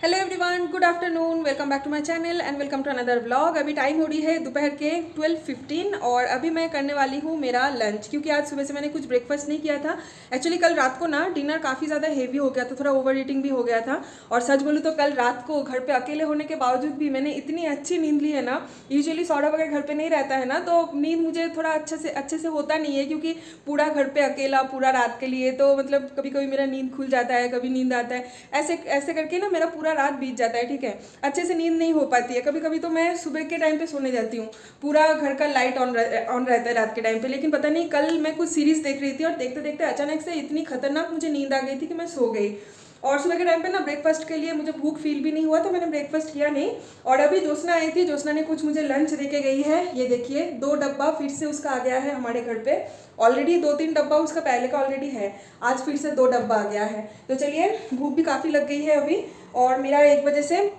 Hello everyone, good afternoon, welcome back to my channel and welcome to another vlog. अभी time हो रही है दोपहर के 12:15 और अभी मैं करने वाली हूँ मेरा लंच, क्योंकि आज सुबह से मैंने कुछ ब्रेकफास्ट नहीं किया था। एक्चुअली कल रात को ना डिनर काफ़ी ज़्यादा हेवी हो गया था, थोड़ा ओवर ईटिंग भी हो गया था। और सच बोलूँ तो कल रात को घर पर अकेले होने के बावजूद भी मैंने इतनी अच्छी नींद ली है ना। यूजुअली सौरभ अगर घर पर नहीं रहता है ना तो नींद मुझे थोड़ा अच्छे से होता नहीं है, क्योंकि पूरा घर पर अकेला पूरा रात के लिए तो मतलब कभी कभी मेरा नींद खुल जाता है, कभी नींद आता है, ऐसे ऐसे करके ना मेरा पूरा रात बीत जाता है। ठीक है, अच्छे से नींद नहीं हो पाती है। कभी कभी तो मैं सुबह के टाइम पे सोने जाती हूँ, पूरा घर का लाइट ऑन रहता है रात के टाइम पे। लेकिन पता नहीं कल मैं कुछ सीरीज देख रही थी और देखते देखते अचानक से इतनी खतरनाक मुझे नींद आ गई थी कि मैं सो गई। और सुबह के टाइम पे ना ब्रेकफास्ट के लिए मुझे भूख फील भी नहीं हुआ, तो मैंने ब्रेकफास्ट किया नहीं। और अभी ज्योत्सना आई थी, ज्योत्सना ने कुछ मुझे लंच दे के गई है। ये देखिए 2 डब्बा फिर से उसका आ गया है हमारे घर पे। ऑलरेडी 2-3 डब्बा उसका पहले का ऑलरेडी है, आज फिर से 2 डब्बा आ गया है। तो चलिए, भूख भी काफ़ी लग गई है अभी। और मेरा 1 बजे से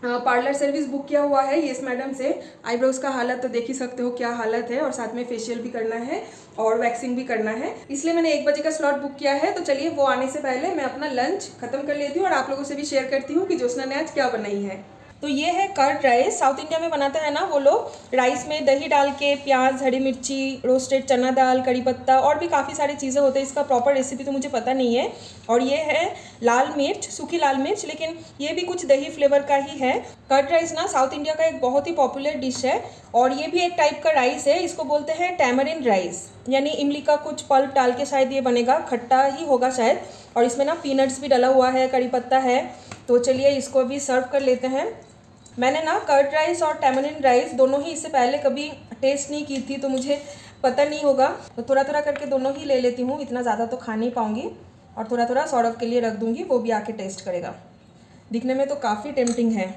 पार्लर सर्विस बुक किया हुआ है यस मैडम से। आईब्रोज का हालत तो देख ही सकते हो क्या हालत है, और साथ में फेशियल भी करना है और वैक्सिंग भी करना है, इसलिए मैंने 1 बजे का स्लॉट बुक किया है। तो चलिए, वो आने से पहले मैं अपना लंच खत्म कर लेती हूँ और आप लोगों से भी शेयर करती हूँ कि ज्योत्सना ने आज क्या बनाई है। तो ये है कर्ड राइस। साउथ इंडिया में बनाता है ना वो लोग, राइस में दही डाल के, प्याज, हरी मिर्ची, रोस्टेड चना दाल, कड़ी पत्ता और भी काफ़ी सारी चीज़ें होते हैं। इसका प्रॉपर रेसिपी तो मुझे पता नहीं है। और ये है लाल मिर्च, सूखी लाल मिर्च, लेकिन ये भी कुछ दही फ्लेवर का ही है। कर्ड राइस ना साउथ इंडिया का एक बहुत ही पॉपुलर डिश है, और ये भी एक टाइप का राइस है। इसको बोलते हैं टैमरिन राइस, यानी इमली का कुछ पल्प डाल के शायद ये बनेगा, खट्टा ही होगा शायद। और इसमें ना पीनट्स भी डला हुआ है, कड़ी पत्ता है। तो चलिए इसको अभी सर्व कर लेते हैं। मैंने ना कर्ड राइस और टैमरिन राइस दोनों ही इससे पहले कभी टेस्ट नहीं की थी, तो मुझे पता नहीं होगा। तो थोड़ा थोड़ा करके दोनों ही ले लेती हूँ, इतना ज़्यादा तो खा नहीं पाऊँगी। और थोड़ा थोड़ा सौरभ के लिए रख दूँगी, वो भी आके टेस्ट करेगा। दिखने में तो काफ़ी टेम्पटिंग है।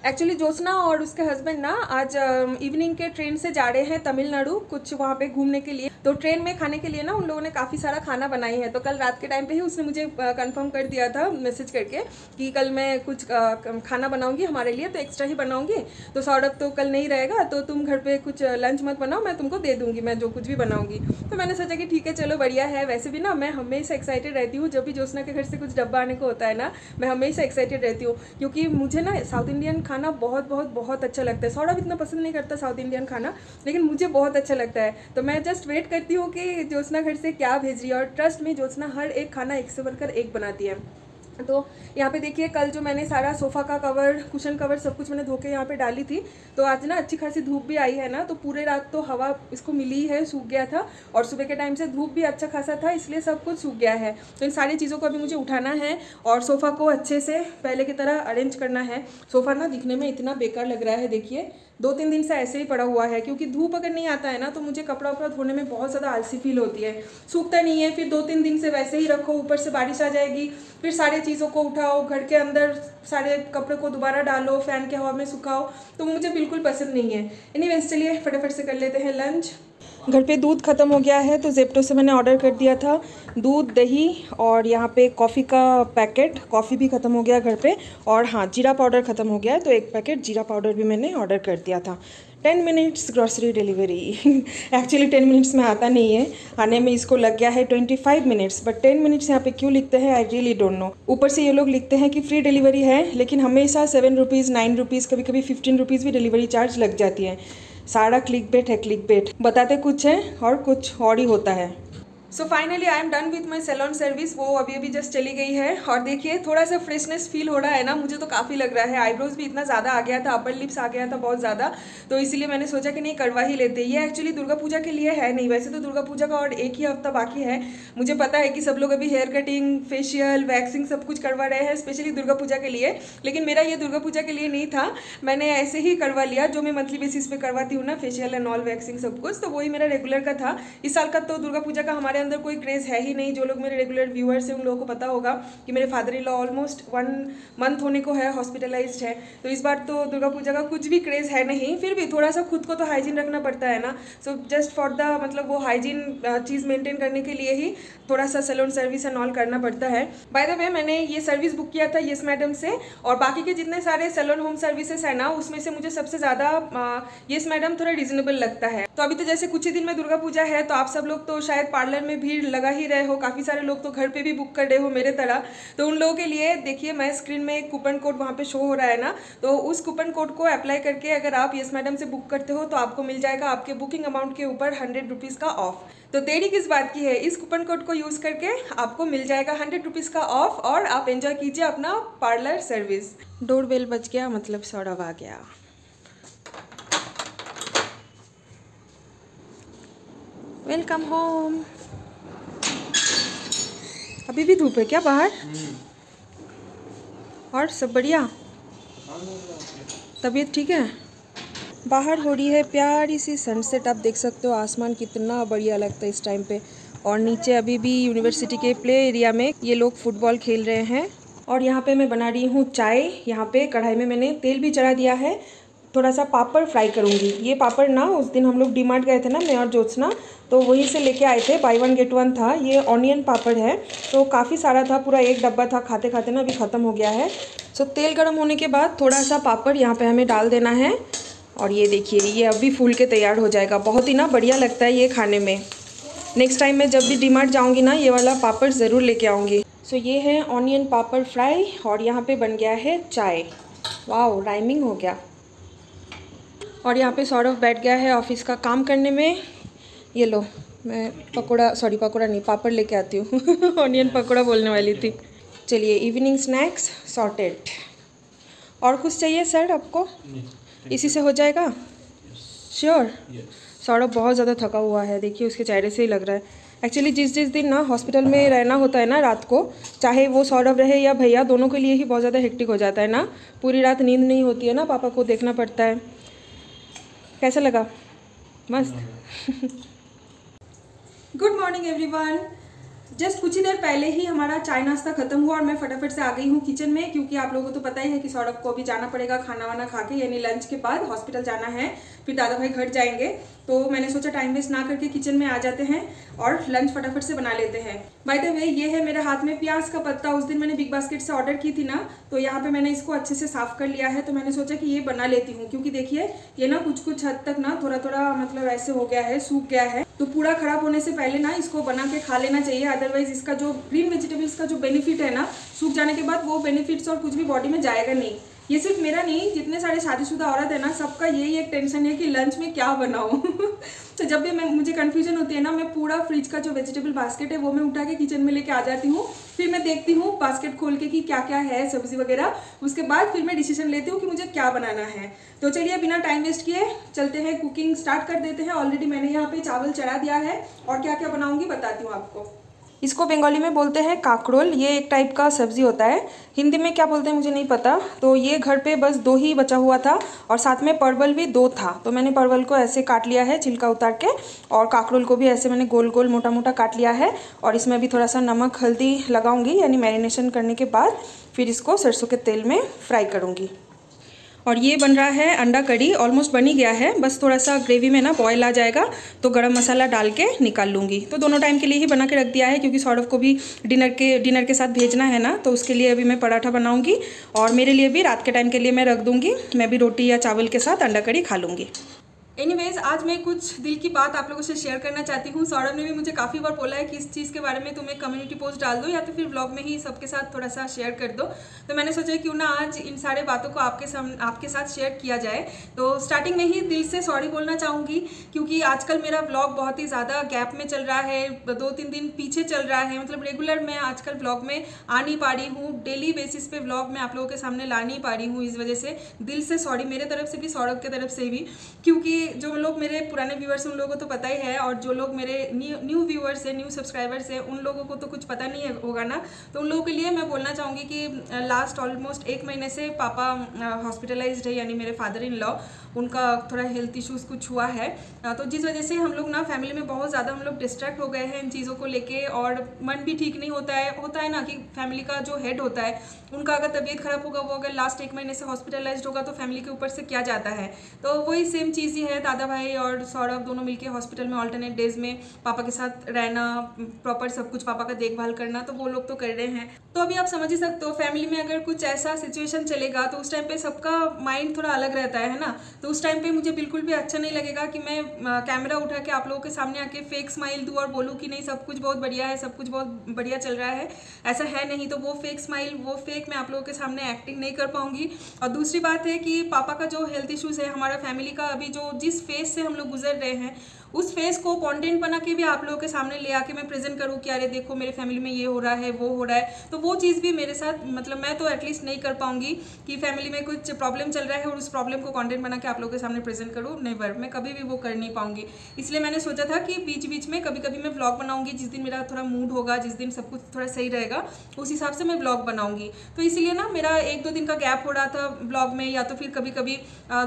एक्चुअली ज्योत्सना और उसके हस्बैंड ना आज इवनिंग के ट्रेन से जा रहे हैं तमिलनाडु, कुछ वहाँ पे घूमने के लिए। तो ट्रेन में खाने के लिए ना उन लोगों ने काफ़ी सारा खाना बनाई है। तो कल रात के टाइम पे ही उसने मुझे कंफर्म कर दिया था मैसेज करके कि कल मैं कुछ खाना बनाऊंगी हमारे लिए, तो एक्स्ट्रा ही बनाऊंगी। तो सौरभ तो कल नहीं रहेगा, तो तुम घर पर कुछ लंच मत बनाओ, मैं तुमको दे दूँगी, मैं जो कुछ भी बनाऊँगी। तो मैंने सोचा कि ठीक है, चलो बढ़िया है। वैसे भी ना मैं हमेशा एक्साइटेड रहती हूँ, जब भी ज्योत्सना के घर से कुछ डब्बा आने को होता है ना, मैं हमेशा एक्साइटेड रहती हूँ, क्योंकि मुझे ना साउथ इंडियन खाना बहुत बहुत बहुत अच्छा लगता है। सौरभ इतना पसंद नहीं करता साउथ इंडियन खाना, लेकिन मुझे बहुत अच्छा लगता है। तो मैं जस्ट वेट करती हूँ कि ज्योत्सना घर से क्या भेज रही है। और ट्रस्ट में ज्योत्सना हर एक खाना एक से बढ़कर एक बनाती है। तो यहाँ पे देखिए, कल जो मैंने सारा सोफ़ा का कवर, कुशन कवर सब कुछ मैंने धो के यहाँ पे डाली थी। तो आज ना अच्छी खासी धूप भी आई है ना, तो पूरे रात तो हवा इसको मिली है, सूख गया था। और सुबह के टाइम से धूप भी अच्छा खासा था, इसलिए सब कुछ सूख गया है। तो इन सारी चीज़ों को अभी मुझे उठाना है और सोफ़ा को अच्छे से पहले की तरह अरेंज करना है। सोफ़ा ना दिखने में इतना बेकार लग रहा है, देखिए 2-3 दिन से ऐसे ही पड़ा हुआ है, क्योंकि धूप अगर नहीं आता है ना तो मुझे कपड़ा वपड़ा धोने में बहुत ज़्यादा आलसी फील होती है। सूखता नहीं है, फिर 2-3 दिन से वैसे ही रखो, ऊपर से बारिश आ जाएगी, फिर सारी चीज़ों को उठाओ, घर के अंदर सारे कपड़े को दोबारा डालो, फ़ैन के हवा में सुखाओ, तो मुझे बिल्कुल पसंद नहीं है। एनीवेज, चलिए फटाफट से कर लेते हैं लंच। घर पे दूध ख़त्म हो गया है, तो जेप्टो से मैंने ऑर्डर कर दिया था दूध, दही और यहाँ पे कॉफ़ी का पैकेट। कॉफ़ी भी ख़त्म हो गया घर पे। और हाँ, जीरा पाउडर ख़त्म हो गया है, तो 1 पैकेट जीरा पाउडर भी मैंने ऑर्डर कर दिया था। 10 minutes grocery delivery. Actually 10 minutes में आता नहीं है, आने में इसको लग गया है 25 मिनट्स। बट 10 मिनट्स यहाँ पे क्यों लिखते हैं, आई रियली डोंट नो। ऊपर से ये लोग लिखते हैं कि फ्री डिलीवरी है, लेकिन हमेशा 7 रुपीज़, 9 रुपीज़, कभी कभी 15 रुपीज़ भी डिलीवरी चार्ज लग जाती है। सारा क्लिक बेट है, क्लिक बेट। बताते कुछ है और कुछ और ही होता है। So finally I am done with my salon service. वो अभी अभी जस्ट चली गई है। और देखिए थोड़ा सा फ्रेशनेस फील हो रहा है ना, मुझे तो काफ़ी लग रहा है। आईब्रोज भी इतना ज़्यादा आ गया था, अपर लिप्स आ गया था बहुत ज़्यादा, तो इसीलिए मैंने सोचा कि नहीं करवा ही लेते। ये एक्चुअली दुर्गा पूजा के लिए है नहीं, वैसे तो दुर्गा पूजा का और 1 ही हफ्ता बाकी है। मुझे पता है कि सब लोग अभी हेयर कटिंग, फेशियल, वैक्सिंग सब कुछ करवा रहे हैं स्पेशली दुर्गा पूजा के लिए, लेकिन मेरा ये दुर्गा पूजा के लिए नहीं था। मैंने ऐसे ही करवा लिया, जो मैं मंथली बेसिस पे करवाती हूँ ना, फेशियल एंड ऑल, वैक्सिंग सब कुछ, तो वही मेरा रेगुलर का था। इस साल का तो दुर्गा पूजा का हमारे अंदर कोई क्रेज़ है ही नहीं। जो लोग मेरे रेगुलर व्यूअर्स हैं उन लोगों को पता होगा कि मेरे father in law almost 1 month होने को है, हॉस्पिटलाइज्ड है। तो इस बार तो दुर्गा पूजा का कुछ भी क्रेज़ है नहीं। फिर भी थोड़ा सा खुद को तो हाइजीन रखना पड़ता है ना। सो जस्ट फॉर द मतलब वो हाइजीन चीज़ मेंटेन करने के लिए ही थोड़ा सा सैलून सर्विस एंड ऑल करना पड़ता है। बाय द वे, मैंने ये सर्विस बुक किया था यस मैडम से, और बाकी के जितने सारे सैलून होम सर्विसेज है ना, उसमें से मुझे सबसे ज़्यादा यस मैडम थोड़ा रीजनेबल लगता है। तो अभी तो जैसे कुछ ही दिन में दुर्गा पूजा है, तो आप सब लोग तो शायद पार्लर में भीड़ लगा ही रहे हो, काफ़ी सारे लोग तो घर पे भी बुक कर रहे हो मेरे तरह। तो उन लोगों के लिए देखिए, मैं स्क्रीन में एक कूपन कोड वहाँ पे शो हो रहा है ना, तो उस कूपन कोड को अप्लाई करके अगर आप यस मैडम से बुक करते हो तो आपको मिल जाएगा आपके बुकिंग अमाउंट के ऊपर 100 रुपीज़ का ऑफ। तो देरी किस बात की है, इस कूपन कोड को यूज़ करके आपको मिल जाएगा 100 रुपीज़ का ऑफ और आप एंजॉय कीजिए अपना पार्लर सर्विस। डोर बेल बज गया, मतलब सौरभ आ गया। Welcome home. अभी भी धूप है क्या बाहर? और सब बढ़िया? तबीयत ठीक है? बाहर हो रही है प्यारी सी सनसेट, आप देख सकते हो आसमान कितना बढ़िया लगता है इस टाइम पे। और नीचे अभी भी यूनिवर्सिटी के प्ले एरिया में ये लोग फुटबॉल खेल रहे हैं। और यहाँ पे मैं बना रही हूँ चाय। यहाँ पे कढ़ाई में मैंने तेल भी चढ़ा दिया है, थोड़ा सा पापड़ फ्राई करूँगी। ये पापड़ ना उस दिन हम लोग डीमार्ट गए थे ना, मैं और ज्योत्सना, तो वहीं से लेके आए थे, बाई 1 गेट 1 था। ये ऑनियन पापड़ है, तो काफ़ी सारा था, पूरा एक डब्बा था, खाते खाते ना अभी ख़त्म हो गया है। सो तेल गर्म होने के बाद थोड़ा सा पापड़ यहाँ पे हमें डाल देना है। और ये देखिए, ये अभी फूल के तैयार हो जाएगा। बहुत ही ना बढ़िया लगता है ये खाने में। नेक्स्ट टाइम मैं जब भी डीमार्ट जाऊँगी ना, ये वाला पापड़ ज़रूर लेके आऊँगी। सो ये है ऑनियन पापड़ फ्राई और यहाँ पे बन गया है चाय। वाह, राइमिंग हो गया। और यहाँ पे सौरभ बैठ गया है ऑफिस का काम करने में। ये लो, मैं पकौड़ा नहीं, पापड़ लेके आती हूँ ऑनियन पकौड़ा बोलने वाली थी। चलिए, इवनिंग स्नैक्स सॉर्टेड। और कुछ चाहिए सर आपको? इसी से हो जाएगा? श्योर? सौरभ बहुत ज़्यादा थका हुआ है, देखिए उसके चेहरे से ही लग रहा है। एक्चुअली जिस दिन ना हॉस्पिटल में रहना होता है ना रात को, चाहे वो सौरभ रहे या भैया, दोनों के लिए ही बहुत ज़्यादा हेक्टिक हो जाता है ना। पूरी रात नींद नहीं होती है ना, पापा को देखना पड़ता है। कैसा लगा? मस्त। Good morning everyone. जस्ट कुछ ही देर पहले ही हमारा चाय नाश्ता खत्म हुआ और मैं फटाफट से आ गई हूँ किचन में, क्योंकि आप लोगों को तो पता ही है कि सौरभ को अभी जाना पड़ेगा खाना वाना खा के, यानी लंच के बाद हॉस्पिटल जाना है, फिर दादा भाई घर जाएंगे। तो मैंने सोचा टाइम वेस्ट ना करके किचन में आ जाते हैं और लंच फटाफट से बना लेते हैं। बाय द वे, ये है मेरे हाथ में प्याज का पत्ता। उस दिन मैंने बिग बास्केट से ऑर्डर की थी ना, तो यहाँ पे मैंने इसको अच्छे से साफ कर लिया है। तो मैंने सोचा कि ये बना लेती हूँ, क्योंकि देखिए ये ना कुछ हद तक ना थोड़ा मतलब ऐसे हो गया है, सूख गया है। तो पूरा खराब होने से पहले ना इसको बना के खा लेना चाहिए, अदरवाइज इसका जो ग्रीन वेजिटेबल्स का जो बेनिफिट है ना, सूख जाने के बाद वो बेनिफिट्स और कुछ भी बॉडी में जाएगा नहीं। ये सिर्फ मेरा नहीं, जितने सारे शादीशुदा औरत है ना, सबका यही एक टेंशन है कि लंच में क्या बनाऊं। तो जब भी मुझे कंफ्यूजन होती है ना, मैं पूरा फ्रिज का जो वेजिटेबल बास्केट है वो मैं उठा के किचन में लेके आ जाती हूँ। फिर मैं देखती हूँ बास्केट खोल के कि क्या क्या है सब्जी वगैरह, उसके बाद फिर मैं डिसीजन लेती हूँ कि मुझे क्या बनाना है। तो चलिए बिना टाइम वेस्ट किए चलते हैं, कुकिंग स्टार्ट कर देते हैं। ऑलरेडी मैंने यहाँ पे चावल चढ़ा दिया है और क्या क्या बनाऊंगी बताती हूँ आपको। इसको बंगाली में बोलते हैं काकरोल। ये एक टाइप का सब्जी होता है, हिंदी में क्या बोलते हैं मुझे नहीं पता। तो ये घर पे बस 2 ही बचा हुआ था और साथ में परवल भी 2 था, तो मैंने परवल को ऐसे काट लिया है छिलका उतार के, और काकरोल को भी ऐसे मैंने गोल गोल मोटा मोटा काट लिया है। और इसमें भी थोड़ा सा नमक हल्दी लगाऊंगी, यानी मैरिनेशन करने के बाद फिर इसको सरसों के तेल में फ्राई करूँगी। और ये बन रहा है अंडा करी, ऑलमोस्ट बन ही गया है, बस थोड़ा सा ग्रेवी में ना बॉयल आ जाएगा तो गरम मसाला डाल के निकाल लूँगी। तो दोनों टाइम के लिए ही बना के रख दिया है, क्योंकि सौरभ को भी डिनर के साथ भेजना है ना, तो उसके लिए अभी मैं पराठा बनाऊँगी और मेरे लिए भी रात के टाइम के लिए मैं रख दूँगी। मैं भी रोटी या चावल के साथ अंडा करी खा लूँगी। एनीवेज, आज मैं कुछ दिल की बात आप लोगों से शेयर करना चाहती हूँ। सौरभ ने भी मुझे काफ़ी बार बोला है कि इस चीज़ के बारे में तुम एक कम्युनिटी पोस्ट डाल दो या तो फिर ब्लॉग में ही सबके साथ थोड़ा सा शेयर कर दो। तो मैंने सोचा क्यों ना आज इन सारे बातों को आपके साथ शेयर किया जाए। तो स्टार्टिंग में ही दिल से सॉरी बोलना चाहूँगी, क्योंकि आजकल मेरा ब्लॉग बहुत ही ज़्यादा गैप में चल रहा है, 2-3 दिन पीछे चल रहा है। मतलब रेगुलर मैं आजकल ब्लॉग में आ नहीं पा रही हूँ, डेली बेसिस पे ब्लॉग मैं आप लोगों के सामने ला नहीं पा रही हूँ। इस वजह से दिल से सॉरी, मेरे तरफ से भी सौरभ के तरफ से भी, क्योंकि जो लोग मेरे पुराने व्यूअर्स हैं उन लोगों को तो पता ही है, और जो लोग मेरे न्यू व्यूअर्स हैं, न्यू सब्सक्राइबर्स हैं, उन लोगों को तो कुछ पता नहीं होगा ना। तो उन लोगों के लिए मैं बोलना चाहूँगी कि लास्ट ऑलमोस्ट 1 महीने से पापा हॉस्पिटलाइज्ड है, यानी मेरे फादर इन लॉ, उनका थोड़ा हेल्थ इश्यूज़ कुछ हुआ है। तो जिस वजह से हम लोग ना फैमिली में बहुत ज़्यादा हम लोग डिस्ट्रैक्ट हो गए हैं इन चीज़ों को लेके, और मन भी ठीक नहीं होता है ना कि फैमिली का जो हेड होता है उनका अगर तबीयत खराब होगा, वो अगर लास्ट 1 महीने से हॉस्पिटलाइज्ड होगा तो फैमिली के ऊपर से क्या जाता है। तो वही सेम चीज़ ही है, दादा भाई और सौरभ दोनों मिलके हॉस्पिटल में ऑल्टरनेट डेज में पापा के साथ रहना, प्रॉपर सब कुछ पापा का देखभाल करना, तो वो लोग तो कर रहे हैं। तो अभी आप समझ ही सकते हो फैमिली में अगर कुछ ऐसा सिचुएशन चलेगा तो उस टाइम पे सबका माइंड थोड़ा अलग रहता है ना। तो उस टाइम पे मुझे बिल्कुल भी अच्छा नहीं लगेगा कि मैं कैमरा उठा के आप लोगों के सामने आके फेक स्माइल दूँ और बोलूँ कि नहीं सब कुछ बहुत बढ़िया है, सब कुछ बहुत बढ़िया चल रहा है। ऐसा है नहीं। तो वो फेक स्माइल, वो फेक मैं आप लोगों के सामने एक्टिंग नहीं कर पाऊंगी। और दूसरी बात है कि पापा का जो हेल्थ इश्यूज़ है, हमारा फैमिली का अभी जो जिस फेज से हम लोग गुजर रहे हैं, उस फेस को कंटेंट बना के भी आप लोगों के सामने ले आके मैं प्रेजेंट करूँ कि अरे देखो मेरे फैमिली में ये हो रहा है, वो हो रहा है, तो वो चीज़ भी मेरे साथ मतलब मैं तो एटलीस्ट नहीं कर पाऊंगी कि फैमिली में कुछ प्रॉब्लम चल रहा है और उस प्रॉब्लम को कंटेंट बना के आप लोगों के सामने प्रेजेंट करूँ। नेवर, मैं कभी भी वो कर नहीं पाऊंगी। इसलिए मैंने सोचा था कि बीच बीच में कभी कभी मैं व्लॉग बनाऊंगी, जिस दिन मेरा थोड़ा मूड होगा, जिस दिन सब कुछ थोड़ा सही रहेगा, उस हिसाब से मैं व्लॉग बनाऊंगी। तो इसीलिए ना मेरा 1-2 दिन का गैप हो रहा था व्लॉग में, या तो फिर कभी कभी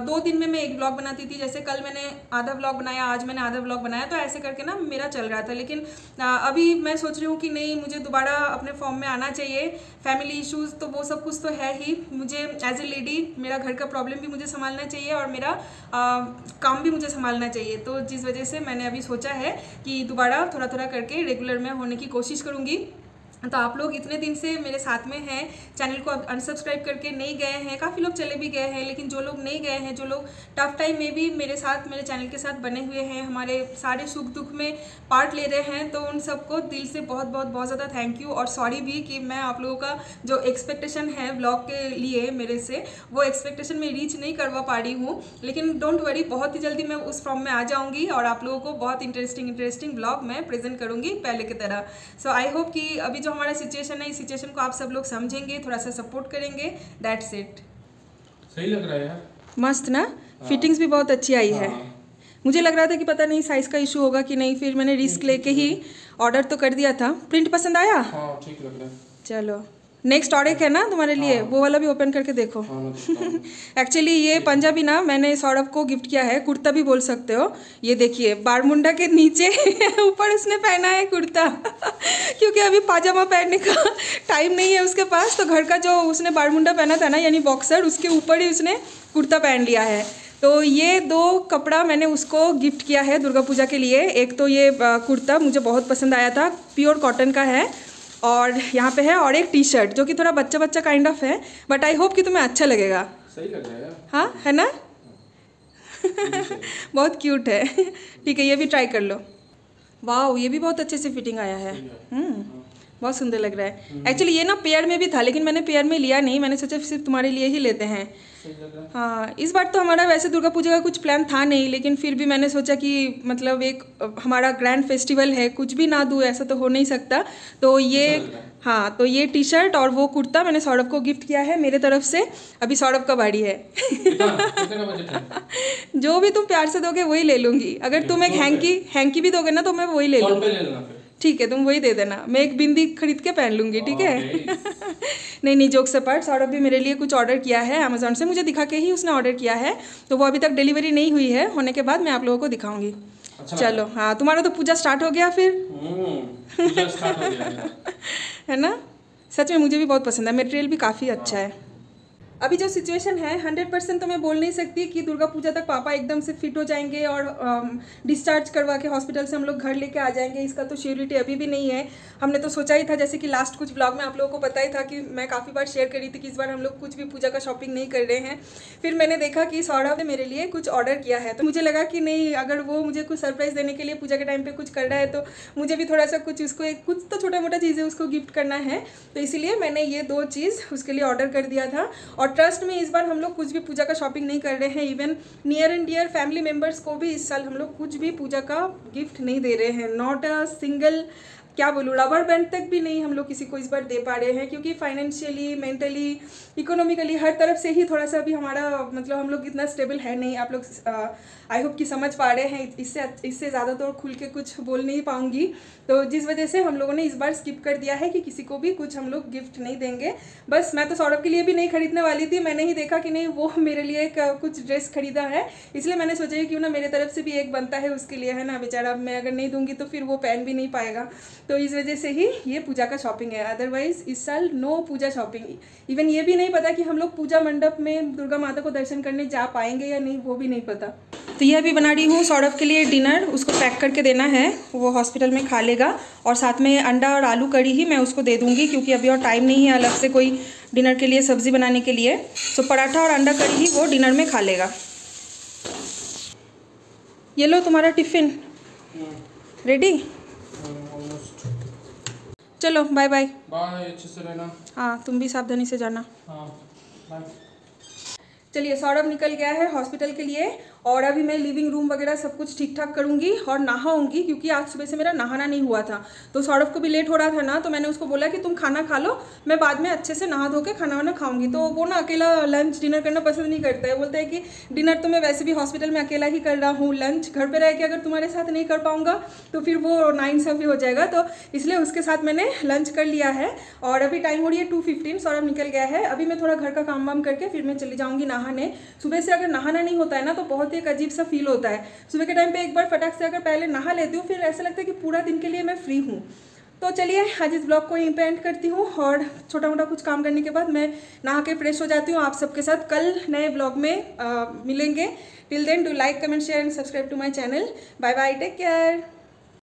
2 दिन में मैं एक व्लॉग बनाती थी। जैसे कल मैंने आधा व्लॉग बनाया, आज मैंने आधा व्लॉग बनाया, तो ऐसे करके ना मेरा चल रहा था। लेकिन अभी मैं सोच रही हूँ कि नहीं, मुझे दोबारा अपने फॉर्म में आना चाहिए। फैमिली इश्यूज़ तो वो सब कुछ तो है ही, मुझे एज ए लेडी मेरा घर का प्रॉब्लम भी मुझे संभालना चाहिए और मेरा काम भी मुझे संभालना चाहिए। तो जिस वजह से मैंने अभी सोचा है कि दोबारा थोड़ा थोड़ा करके रेगुलर में होने की कोशिश करूँगी। तो आप लोग इतने दिन से मेरे साथ में हैं, चैनल को अनसब्सक्राइब करके नहीं गए हैं, काफ़ी लोग चले भी गए हैं, लेकिन जो लोग नहीं गए हैं, जो लोग टफ टाइम में भी मेरे साथ, मेरे चैनल के साथ बने हुए हैं, हमारे सारे सुख दुख में पार्ट ले रहे हैं, तो उन सबको दिल से बहुत बहुत बहुत ज़्यादा थैंक यू। और सॉरी भी कि मैं आप लोगों का जो एक्सपेक्टेशन है व्लॉग के लिए मेरे से, वो एक्सपेक्टेशन में रीच नहीं करवा पा रही हूँ। लेकिन डोंट वरी, बहुत ही जल्दी मैं उस फॉर्म में आ जाऊँगी और आप लोगों को बहुत इंटरेस्टिंग व्लॉग मैं प्रेजेंट करूँगी पहले की तरह। सो आई होप कि अभी जो हमारा सिचुएशन है, इस सिचुएशन को आप सब लोग समझेंगे, थोड़ा सा सपोर्ट करेंगे। That's it. सही लग रहा है यार, मस्त ना। फिटिंग्स भी बहुत अच्छी आई है। मुझे लग रहा था कि पता नहीं साइज का इशू होगा कि नहीं, फिर मैंने रिस्क लेके ही ऑर्डर तो कर दिया था। प्रिंट पसंद आया? हाँ ठीक लग रहा है। चलो नेक्स्ट और एक है ना तुम्हारे लिए, वो वाला भी ओपन करके देखो। एक्चुअली ये पंजाबी ना मैंने सौरभ को गिफ्ट किया है, कुर्ता भी बोल सकते हो। ये देखिए बारमुंडा के नीचे ऊपर उसने पहना है कुर्ता क्योंकि अभी पाजामा पहनने का टाइम नहीं है उसके पास, तो घर का जो उसने बारमुंडा पहना था ना, यानी बॉक्सर, उसके ऊपर ही उसने कुर्ता पहन लिया है। तो ये 2 कपड़ा मैंने उसको गिफ्ट किया है दुर्गा पूजा के लिए। एक तो ये कुर्ता मुझे बहुत पसंद आया था, प्योर कॉटन का है, और यहाँ पे है, और एक टी शर्ट जो कि थोड़ा बच्चा बच्चा काइंड ऑफ है, बट आई होप कि तुम्हें अच्छा लगेगा। सही लग रहा है यार। हाँ है ना बहुत क्यूट है। ठीक है, ये भी ट्राई कर लो। वाह, ये भी बहुत अच्छे से फिटिंग आया है। बहुत सुंदर लग रहा है। एक्चुअली ये ना पेयर में भी था, लेकिन मैंने पेयर में लिया नहीं, मैंने सोचा सिर्फ तुम्हारे लिए ही लेते हैं। हाँ, इस बार तो हमारा वैसे दुर्गा पूजा का कुछ प्लान था नहीं, लेकिन फिर भी मैंने सोचा कि मतलब एक हमारा ग्रैंड फेस्टिवल है, कुछ भी ना दूँ ऐसा तो हो नहीं सकता। तो ये हाँ, तो ये टी शर्ट और वो कुर्ता मैंने सौरभ को गिफ्ट किया है मेरे तरफ से। अभी सौरभ का बारी है। कितना बजट है? जो भी तुम प्यार से दोगे वही ले लूँगी। अगर तुम एक हैंकी भी दोगे ना तो मैं वही ले लूँगी। ठीक है, तुम वही दे देना, मैं एक बिंदी खरीद के पहन लूँगी। ठीक है नहीं जोक्स अपार्ट, सौरभ भी मेरे लिए कुछ ऑर्डर किया है अमेजोन से, मुझे दिखा के ही उसने ऑर्डर किया है, तो वो अभी तक डिलीवरी नहीं हुई है, होने के बाद मैं आप लोगों को दिखाऊंगी। अच्छा, चलो हाँ, तुम्हारा तो पूजा स्टार्ट हो गया फिर। पूजा स्टार्ट हो गया है ना। सच में मुझे भी बहुत पसंद है, मटेरियल भी काफ़ी अच्छा है। अभी जो सिचुएशन है 100% तो मैं बोल नहीं सकती कि दुर्गा पूजा तक पापा एकदम से फिट हो जाएंगे और डिस्चार्ज करवा के हॉस्पिटल से हम लोग घर लेके आ जाएंगे, इसका तो श्योरिटी अभी भी नहीं है। हमने तो सोचा ही था, जैसे कि लास्ट कुछ ब्लॉग में आप लोगों को पता ही था कि मैं काफ़ी बार शेयर करी थी कि इस बार हम लोग कुछ भी पूजा का शॉपिंग नहीं कर रहे हैं। फिर मैंने देखा कि सौरभ ने मेरे लिए कुछ ऑर्डर किया है, तो मुझे लगा कि नहीं, अगर वो मुझे कुछ सरप्राइज़ देने के लिए पूजा के टाइम पर कुछ कर रहा है तो मुझे भी थोड़ा सा कुछ उसको कुछ तो छोटा मोटा चीज़ें उसको गिफ्ट करना है। तो इसीलिए मैंने ये 2 चीज़ उसके लिए ऑर्डर कर दिया था। और ट्रस्ट में इस बार हम लोग कुछ भी पूजा का शॉपिंग नहीं कर रहे हैं। Even near and dear family members को भी इस साल हम लोग कुछ भी पूजा का गिफ्ट नहीं दे रहे हैं। नॉट अ सिंगल, क्या बोलूँ, रबर बैंड तक भी नहीं हम लोग किसी को इस बार दे पा रहे हैं, क्योंकि फाइनेंशियली, मेंटली, इकोनॉमिकली हर तरफ से ही थोड़ा सा अभी हमारा मतलब हम लोग इतना स्टेबल है नहीं। आप लोग आई होप कि समझ पा रहे हैं। इससे ज़्यादा तो खुल के कुछ बोल नहीं पाऊँगी। तो जिस वजह से हम लोगों ने इस बार स्किप कर दिया है कि किसी को भी कुछ हम लोग गिफ्ट नहीं देंगे। बस मैं तो सौरभ के लिए भी नहीं खरीदने वाली थी, मैंने ही देखा कि नहीं वो मेरे लिए कुछ ड्रेस खरीदा है, इसलिए मैंने सोचा कि क्यों ना मेरे तरफ से भी एक बनता है उसके लिए, है ना। बेचारा मैं अगर नहीं दूंगी तो फिर वो पहन भी नहीं पाएगा। तो इस वजह से ही ये पूजा का शॉपिंग है। अदरवाइज इस साल नो पूजा शॉपिंग। इवन ये भी नहीं पता कि हम लोग पूजा मंडप में दुर्गा माता को दर्शन करने जा पाएंगे या नहीं, वो भी नहीं पता। तो ये अभी बना रही हूँ सौरभ के लिए डिनर, उसको पैक करके देना है, वो हॉस्पिटल में खा लेगा। और साथ में अंडा और आलू कड़ी ही मैं उसको दे दूँगी क्योंकि अभी और टाइम नहीं है अलग से कोई डिनर के लिए सब्ज़ी बनाने के लिए। तो पराठा और अंडा कड़ी ही वो डिनर में खा लेगा। ये लो तुम्हारा टिफ़िन रेडी। चलो बाय बाय। बाय, अच्छे से रहना। हाँ तुम भी सावधानी से जाना। हाँ बाय। चलिए सौरभ निकल गया है हॉस्पिटल के लिए और अभी मैं लिविंग रूम वगैरह सब कुछ ठीक ठाक करूँगी और नहाऊंगी क्योंकि आज सुबह से मेरा नहाना नहीं हुआ था। तो सौरभ को भी लेट हो रहा था ना, तो मैंने उसको बोला कि तुम खाना खा लो, मैं बाद में अच्छे से नहा धो के खाना वाना खाऊंगी। तो वो ना अकेला लंच डिनर करना पसंद नहीं करता है, बोलता है कि डिनर तो मैं वैसे भी हॉस्पिटल में अकेला ही कर रहा हूँ, लंच घर पर रह के अगर तुम्हारे साथ नहीं कर पाऊँगा तो फिर वो नाइंसाफ़ी हो जाएगा। तो इसलिए उसके साथ मैंने लंच कर लिया है और अभी टाइम हो रही है 2:15, सौरभ निकल गया है। अभी मैं थोड़ा घर का काम वाम करके फिर मैं चली जाऊँगी नहाने। सुबह से अगर नहाना नहीं होता है ना तो बहुत ही एक अजीब सा फील होता है। सुबह के टाइम पे एक बार फटाक से अगर पहले नहा लेती हूँ फिर ऐसा लगता है कि पूरा दिन के लिए मैं फ्री हूँ। तो चलिए आज इस ब्लॉग को यहीं पे एंड करती हूँ और छोटा मोटा कुछ काम करने के बाद मैं नहा के फ्रेश हो जाती हूँ। आप सबके साथ कल नए ब्लॉग में मिलेंगे। Till then do like comment share and subscribe to my channel. Bye bye, take care.